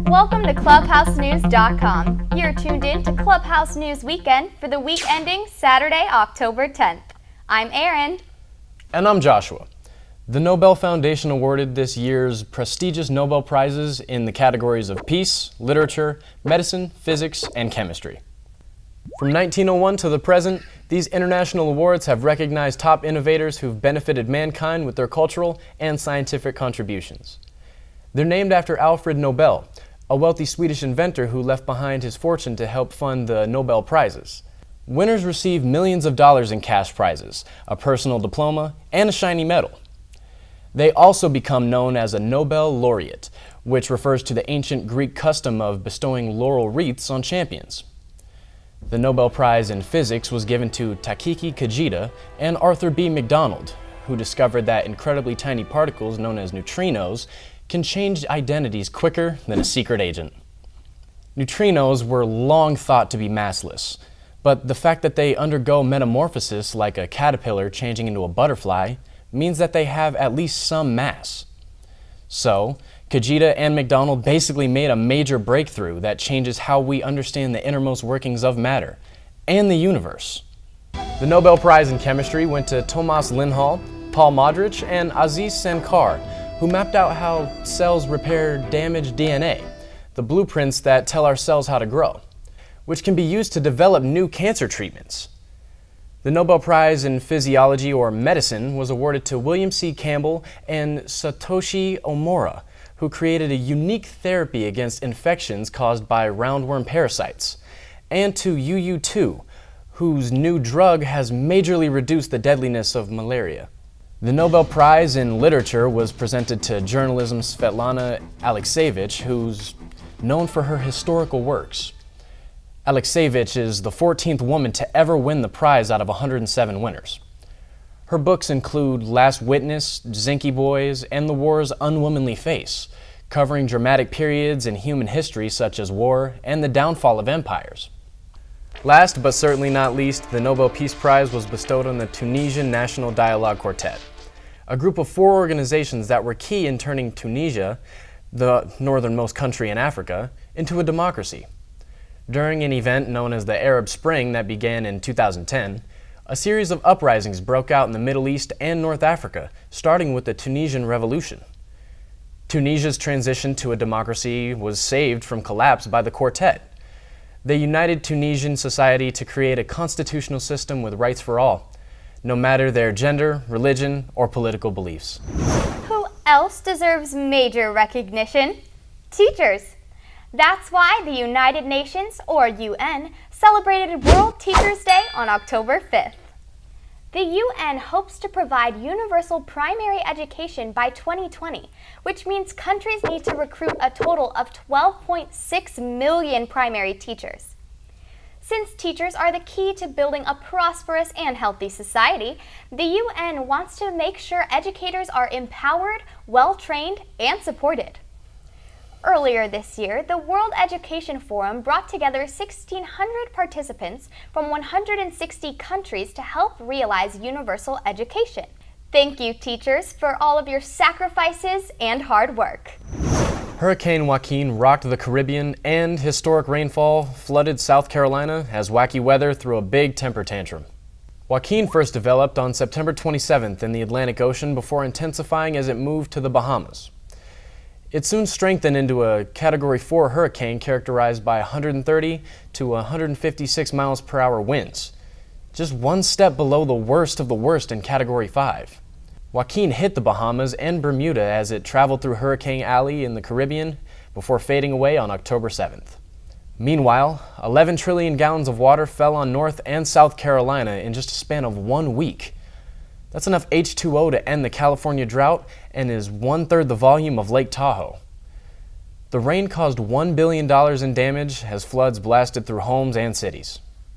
Welcome to ClubhouseNews.com. You're tuned in to Clubhouse News Weekend for the week ending Saturday, October 10th. I'm Erin. And I'm Joshua. The Nobel Foundation awarded this year's prestigious Nobel Prizes in the categories of peace, literature, medicine, physics, and chemistry. From 1901 to the present, these international awards have recognized top innovators who've benefited mankind with their cultural and scientific contributions. They're named after Alfred Nobel, a wealthy Swedish inventor who left behind his fortune to help fund the Nobel Prizes. Winners receive millions of dollars in cash prizes, a personal diploma, and a shiny medal. They also become known as a Nobel laureate, which refers to the ancient Greek custom of bestowing laurel wreaths on champions. The Nobel Prize in Physics was given to Takiki Kajita and Arthur B. McDonald, who discovered that incredibly tiny particles known as neutrinos can change identities quicker than a secret agent. Neutrinos were long thought to be massless, but the fact that they undergo metamorphosis like a caterpillar changing into a butterfly means that they have at least some mass. So, Kajita and McDonald basically made a major breakthrough that changes how we understand the innermost workings of matter and the universe. The Nobel Prize in Chemistry went to Tomas Linhall, Paul Modrich, and Aziz Sankar, who mapped out how cells repair damaged DNA, the blueprints that tell our cells how to grow, which can be used to develop new cancer treatments. The Nobel Prize in Physiology or Medicine was awarded to William C. Campbell and Satoshi Omura, who created a unique therapy against infections caused by roundworm parasites, and to Yu Tu, whose new drug has majorly reduced the deadliness of malaria. The Nobel Prize in Literature was presented to journalism's Svetlana Alexievich, who's known for her historical works. Alexievich is the 14th woman to ever win the prize out of 107 winners. Her books include Last Witness, Zinky Boys, and The War's Unwomanly Face, covering dramatic periods in human history such as war and the downfall of empires. Last but certainly not least, the Nobel Peace Prize was bestowed on the Tunisian National Dialogue Quartet, a group of 4 organizations that were key in turning Tunisia, the northernmost country in Africa, into a democracy. During an event known as the Arab Spring that began in 2010, a series of uprisings broke out in the Middle East and North Africa, starting with the Tunisian Revolution. Tunisia's transition to a democracy was saved from collapse by the Quartet. They united Tunisian society to create a constitutional system with rights for all, no matter their gender, religion, or political beliefs. Who else deserves major recognition? Teachers. That's why the United Nations, or UN, celebrated World Teachers' Day on October 5th. The UN hopes to provide universal primary education by 2020, which means countries need to recruit a total of 12.6 million primary teachers. Since teachers are the key to building a prosperous and healthy society, the UN wants to make sure educators are empowered, well-trained, and supported. Earlier this year, the World Education Forum brought together 1,600 participants from 160 countries to help realize universal education. Thank you, teachers, for all of your sacrifices and hard work. Hurricane Joaquin rocked the Caribbean, and historic rainfall flooded South Carolina as wacky weather threw a big temper tantrum. Joaquin first developed on September 27th in the Atlantic Ocean before intensifying as it moved to the Bahamas. It soon strengthened into a Category 4 hurricane characterized by 130 to 156 miles per hour winds, just one step below the worst of the worst in Category 5. Joaquin hit the Bahamas and Bermuda as it traveled through Hurricane Alley in the Caribbean before fading away on October 7th. Meanwhile, 11 trillion gallons of water fell on North and South Carolina in just a span of 1 week. That's enough H2O to end the California drought and is 1/3 the volume of Lake Tahoe. The rain caused $1 billion in damage as floods blasted through homes and cities.